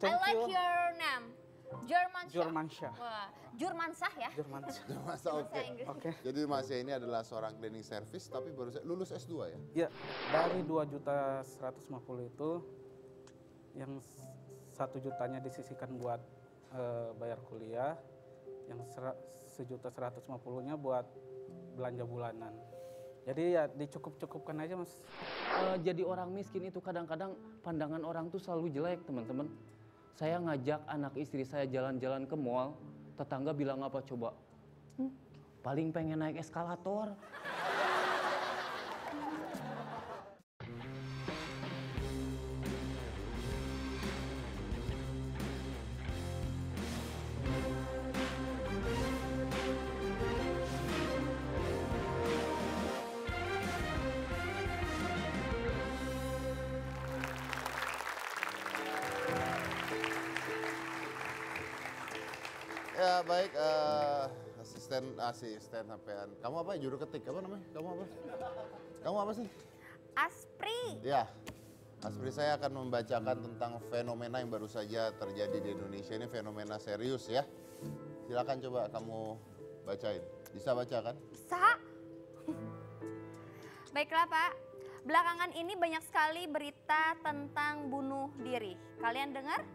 Thank like you. your name. Jurmansyah. Jurmansyah. Wah, Jurmansah ya. Jurmansyah. Masa oke. Inggris. Oke. Jadi Mas Ya ini adalah seorang cleaning service tapi baru lulus S2 ya? Ya, dari 2.150.000 itu yang 1 jutanya disisihkan buat bayar kuliah, yang 1.150.000-nya buat belanja bulanan. Jadi ya dicukup-cukupkan aja, Mas. Jadi orang miskin itu kadang-kadang pandangan orang tuh selalu jelek, teman-teman. Saya ngajak anak istri saya jalan-jalan ke mall, tetangga bilang apa coba? Paling pengen naik eskalator. Ya baik, asisten sampean. Kamu apa ya, juru ketik? Apa namanya? Kamu apa sih? Aspri. Ya, Aspri saya akan membacakan tentang fenomena yang baru saja terjadi di Indonesia. Ini fenomena serius ya. Silakan coba kamu bacain. Bisa baca kan? Bisa. Baiklah Pak, belakangan ini banyak sekali berita tentang bunuh diri. Kalian dengar?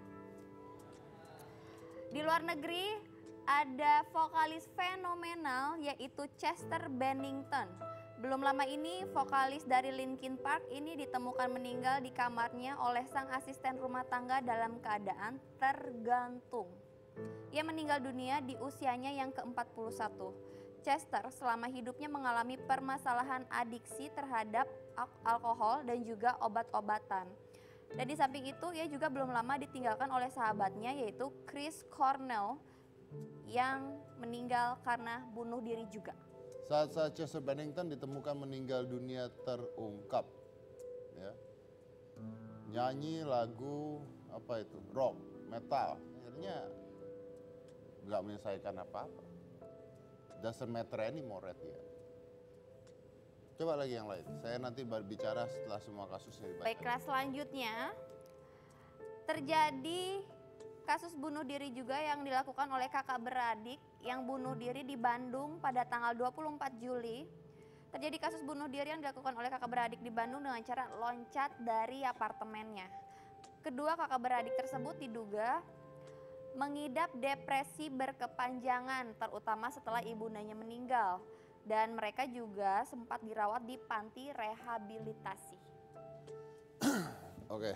Di luar negeri ada vokalis fenomenal yaitu Chester Bennington. Belum lama ini vokalis dari Linkin Park ini ditemukan meninggal di kamarnya oleh sang asisten rumah tangga dalam keadaan tergantung. Ia meninggal dunia di usianya yang ke-41. Chester selama hidupnya mengalami permasalahan adiksi terhadap alkohol dan juga obat-obatan. Dan di samping itu ia juga belum lama ditinggalkan oleh sahabatnya yaitu Chris Cornell yang meninggal karena bunuh diri juga. Saat Chester Bennington ditemukan meninggal dunia terungkap. Ya. Nyanyi lagu apa itu? Rock, metal. Akhirnya nggak menyelesaikan apa-apa. Doesn't matter anymore at the end. Coba lagi yang lain. Saya nanti berbicara setelah semua kasusnya dibaca. Baiklah, selanjutnya terjadi kasus bunuh diri juga yang dilakukan oleh kakak beradik yang bunuh diri di Bandung pada tanggal 24 Juli. Terjadi kasus bunuh diri yang dilakukan oleh kakak beradik di Bandung dengan cara loncat dari apartemennya. Kedua kakak beradik tersebut diduga mengidap depresi berkepanjangan terutama setelah ibundanya meninggal. Dan mereka juga sempat dirawat di panti rehabilitasi. Oke,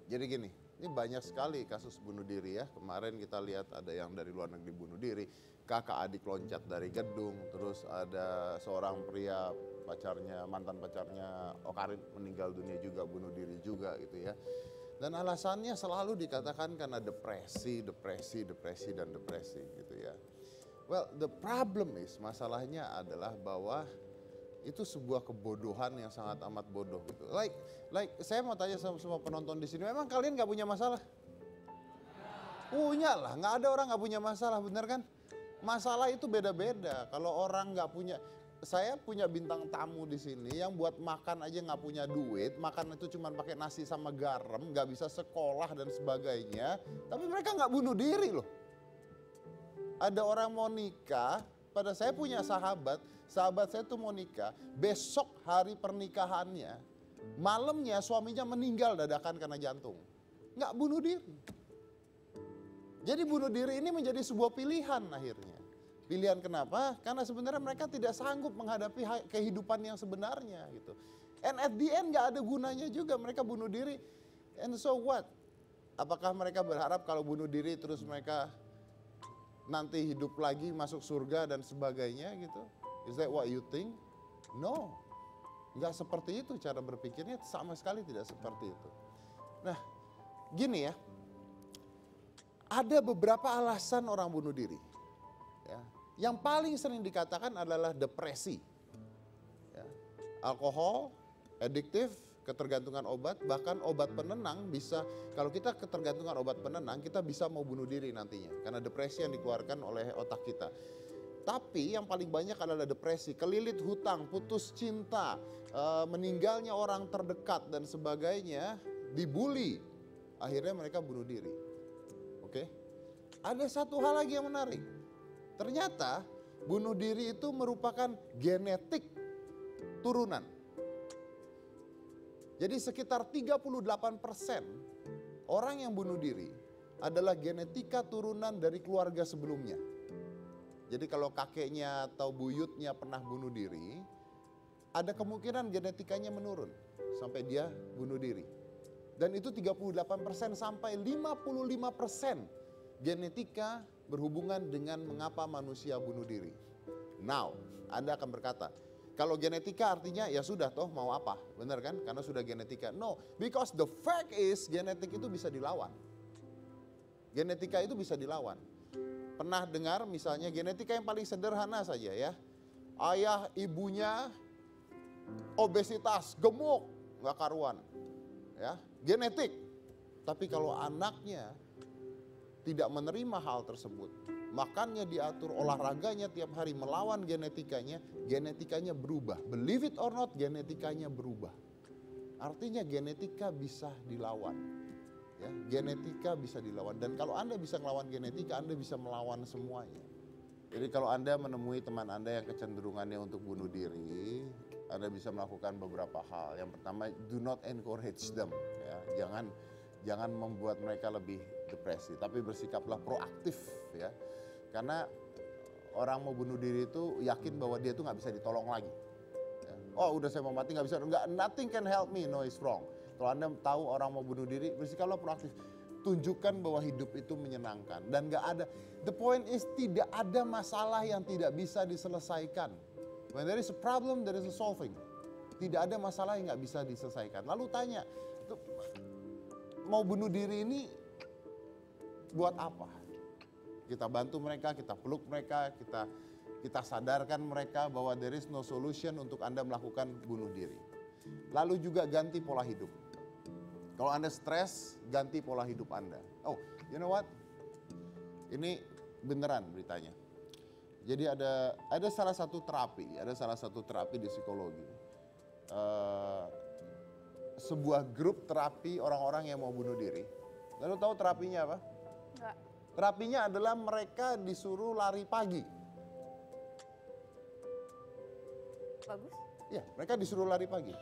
jadi gini, ini banyak sekali kasus bunuh diri ya. Kemarin kita lihat ada yang dari luar negeri bunuh diri, kakak adik loncat dari gedung, terus ada seorang pria pacarnya, mantan pacarnya Okarin meninggal dunia juga, bunuh diri juga gitu ya. Dan alasannya selalu dikatakan karena depresi gitu ya. Well, the problem is, masalahnya adalah bahwa itu sebuah kebodohan yang sangat amat bodoh gitu. Like saya mau tanya sama semua penonton di sini, memang kalian nggak punya masalah? Punya lah, nggak ada orang nggak punya masalah, bener kan? Masalah itu beda-beda. Kalau orang nggak punya, saya punya bintang tamu di sini yang buat makan aja nggak punya duit, makan itu cuma pakai nasi sama garam, nggak bisa sekolah dan sebagainya. Tapi mereka nggak bunuh diri loh. Ada orang mau nikah, pada saya punya sahabat saya tuh mau nikah, besok hari pernikahannya, malamnya suaminya meninggal dadakan karena jantung. Nggak bunuh diri. Jadi bunuh diri ini menjadi sebuah pilihan akhirnya. Pilihan kenapa? Karena sebenarnya mereka tidak sanggup menghadapi kehidupan yang sebenarnya gitu. And at the end nggak ada gunanya juga mereka bunuh diri. And so what? Apakah mereka berharap kalau bunuh diri terus mereka nanti hidup lagi masuk surga dan sebagainya gitu? Is that what you think? No, nggak seperti itu cara berpikirnya, sama sekali tidak seperti itu. Nah, gini ya, ada beberapa alasan orang bunuh diri. Ya, yang paling sering dikatakan adalah depresi, ya, alkohol, adiktif, ketergantungan obat, bahkan obat penenang bisa, kalau kita ketergantungan obat penenang, kita bisa mau bunuh diri nantinya. Karena depresi yang dikeluarkan oleh otak kita. Tapi yang paling banyak adalah depresi, kelilit hutang, putus cinta, meninggalnya orang terdekat dan sebagainya, dibully, akhirnya mereka bunuh diri. Oke? Ada satu hal lagi yang menarik. Ternyata bunuh diri itu merupakan genetik turunan. Jadi sekitar 38% orang yang bunuh diri adalah genetika turunan dari keluarga sebelumnya. Jadi kalau kakeknya atau buyutnya pernah bunuh diri, ada kemungkinan genetikanya menurun sampai dia bunuh diri. Dan itu 38% sampai 55% genetika berhubungan dengan mengapa manusia bunuh diri. Now, Anda akan berkata, kalau genetika artinya ya sudah toh mau apa, benar kan? Karena sudah genetika. No, because the fact is genetik itu bisa dilawan. Genetika itu bisa dilawan. Pernah dengar misalnya genetika yang paling sederhana saja ya. Ayah ibunya obesitas, gemuk, nggak karuan. Ya, genetik. Tapi kalau anaknya tidak menerima hal tersebut, makannya diatur, olahraganya tiap hari melawan genetikanya, genetikanya berubah. Believe it or not, genetikanya berubah. Artinya genetika bisa dilawan. Ya, genetika bisa dilawan. Dan kalau Anda bisa melawan genetika, Anda bisa melawan semuanya. Jadi kalau Anda menemui teman Anda yang kecenderungannya untuk bunuh diri, Anda bisa melakukan beberapa hal. Yang pertama, do not encourage them. Ya, jangan membuat mereka lebih depresi, tapi bersikaplah proaktif ya. Karena orang mau bunuh diri itu yakin bahwa dia itu nggak bisa ditolong lagi. Ya. Oh udah saya mau mati nggak bisa, nggak, nothing can help me, no it's wrong. Kalau Anda tahu orang mau bunuh diri, bersikaplah proaktif. Tunjukkan bahwa hidup itu menyenangkan dan nggak ada. The point is tidak ada masalah yang tidak bisa diselesaikan. When there is a problem, there is a solving. Tidak ada masalah yang nggak bisa diselesaikan. Lalu tanya, mau bunuh diri ini buat apa? Kita bantu mereka, kita peluk mereka, kita sadarkan mereka bahwa there is no solution untuk Anda melakukan bunuh diri. Lalu juga ganti pola hidup. Kalau Anda stres, ganti pola hidup Anda. Oh, you know what? Ini beneran beritanya. Jadi ada salah satu terapi di psikologi. Sebuah grup terapi orang-orang yang mau bunuh diri. Lalu tahu terapinya apa? Enggak. Terapinya adalah mereka disuruh lari pagi. Bagus. Ya, mereka disuruh lari pagi.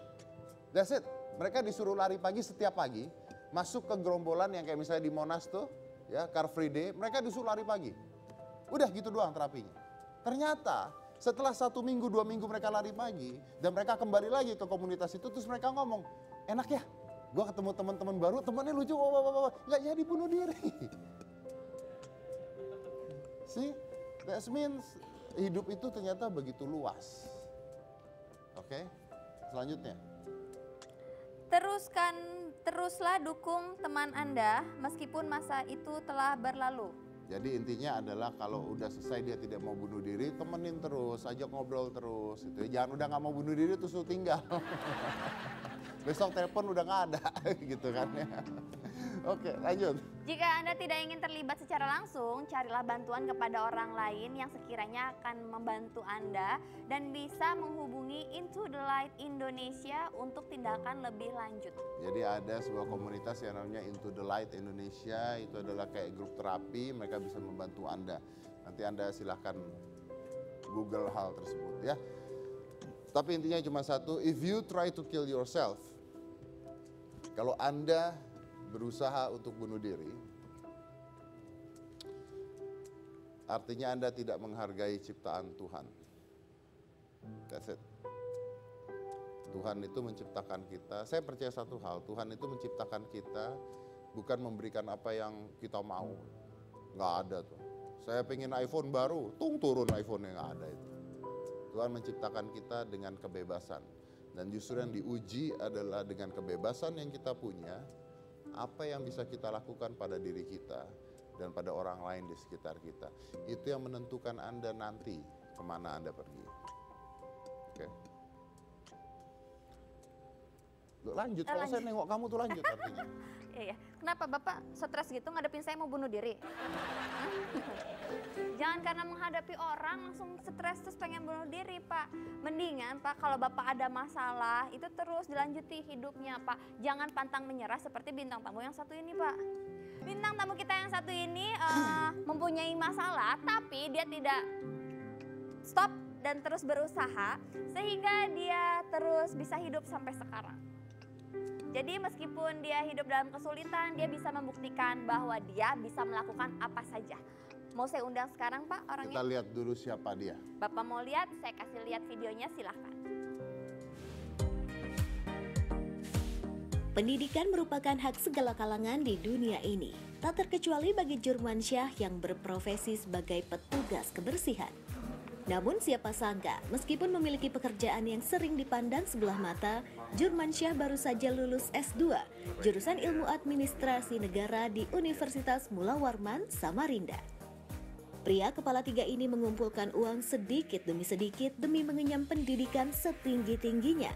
That's it. Mereka disuruh lari pagi setiap pagi, masuk ke gerombolan yang kayak misalnya di Monas tuh, ya, Car Free Day, mereka disuruh lari pagi. Udah gitu doang terapinya. Ternyata setelah 1 minggu, 2 minggu mereka lari pagi, dan mereka kembali lagi ke komunitas itu, terus mereka ngomong, enak ya, gue ketemu teman-teman baru, temannya lucu, nggak jadi bunuh diri. See, that means hidup itu ternyata begitu luas. Oke, selanjutnya. Teruslah dukung teman Anda meskipun masa itu telah berlalu. Jadi intinya adalah kalau udah selesai dia tidak mau bunuh diri, temenin terus, ajak ngobrol terus. Itu jangan udah nggak mau bunuh diri terus lu tinggal. Besok telepon udah nggak ada, gitu kan ya. Oke, lanjut. Jika Anda tidak ingin terlibat secara langsung, carilah bantuan kepada orang lain yang sekiranya akan membantu Anda dan bisa menghubungi Into the Light Indonesia untuk tindakan lebih lanjut. Jadi ada sebuah komunitas yang namanya Into the Light Indonesia, itu adalah kayak grup terapi, mereka bisa membantu Anda. Nanti Anda silahkan Google hal tersebut ya. Tapi intinya cuma satu, if you try to kill yourself, kalau Anda berusaha untuk bunuh diri, artinya Anda tidak menghargai ciptaan Tuhan. That's it. Tuhan itu menciptakan kita. Saya percaya satu hal, Tuhan itu menciptakan kita bukan memberikan apa yang kita mau. Nggak ada tuh. Saya pengen iPhone baru, turun iPhone yang nggak ada itu. Tuhan menciptakan kita dengan kebebasan. Dan justru yang diuji adalah dengan kebebasan yang kita punya, apa yang bisa kita lakukan pada diri kita dan pada orang lain di sekitar kita. Itu yang menentukan Anda nanti kemana Anda pergi. Oke. Lanjut, kalau saya nengok kamu tuh lanjut artinya. Iya, kenapa Bapak stres gitu ngadepin saya mau bunuh diri? Hah? Jangan karena menghadapi orang langsung stres terus pengen bunuh diri, Pak. Mendingan Pak kalau Bapak ada masalah itu terus dilanjuti hidupnya, Pak. Jangan pantang menyerah seperti bintang tamu yang satu ini, Pak. Bintang tamu kita yang satu ini mempunyai masalah tapi dia tidak stop dan terus berusaha sehingga dia terus bisa hidup sampai sekarang. Jadi meskipun dia hidup dalam kesulitan, dia bisa membuktikan bahwa dia bisa melakukan apa saja. Mau saya undang sekarang Pak Kita orangnya? lihat dulu siapa dia. Bapak mau lihat, saya kasih lihat videonya silahkan. Pendidikan merupakan hak segala kalangan di dunia ini, tak terkecuali bagi Jurmansyah yang berprofesi sebagai petugas kebersihan. Namun siapa sangka, meskipun memiliki pekerjaan yang sering dipandang sebelah mata, Jurmansyah baru saja lulus S2, jurusan Ilmu Administrasi Negara di Universitas Mula Warman, Samarinda. Pria kepala tiga ini mengumpulkan uang sedikit demi sedikit demi mengenyam pendidikan setinggi-tingginya.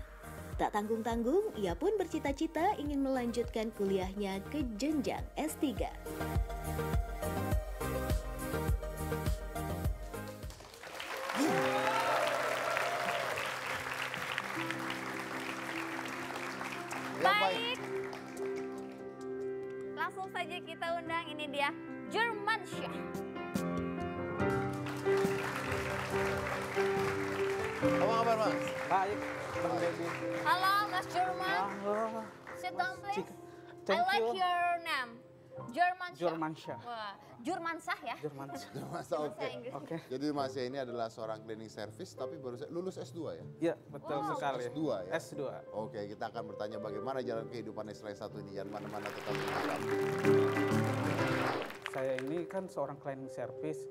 Tak tanggung-tanggung, ia pun bercita-cita ingin melanjutkan kuliahnya ke jenjang S3. Yang Baik, langsung saja kita undang, ini dia Jurmansyah. Apa kabar Mas? Baik, Bang Deddy. Halo Mas Jurman, Halo. sit down please. I Thank like you. your name, Jurmansyah. Jurmansyah. Wah, Jurmansah ya? Jurmansyah. Mas, Bahasa oke. Inggris. Oke. Jadi Mas ini adalah seorang cleaning service tapi baru lulus S2 ya? Ya, betul Wow. sekali. S2 ya? S2. Oke, kita akan bertanya bagaimana jalan kehidupan selain satu ini. Jangan mana-mana, tetap menangkap. Saya ini kan seorang cleaning service.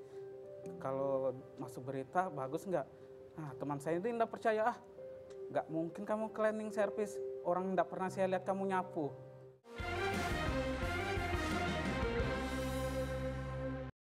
Kalau masuk berita bagus nggak? Nah, teman saya ini nggak percaya, nggak mungkin kamu cleaning service. Orang nggak pernah saya lihat kamu nyapu.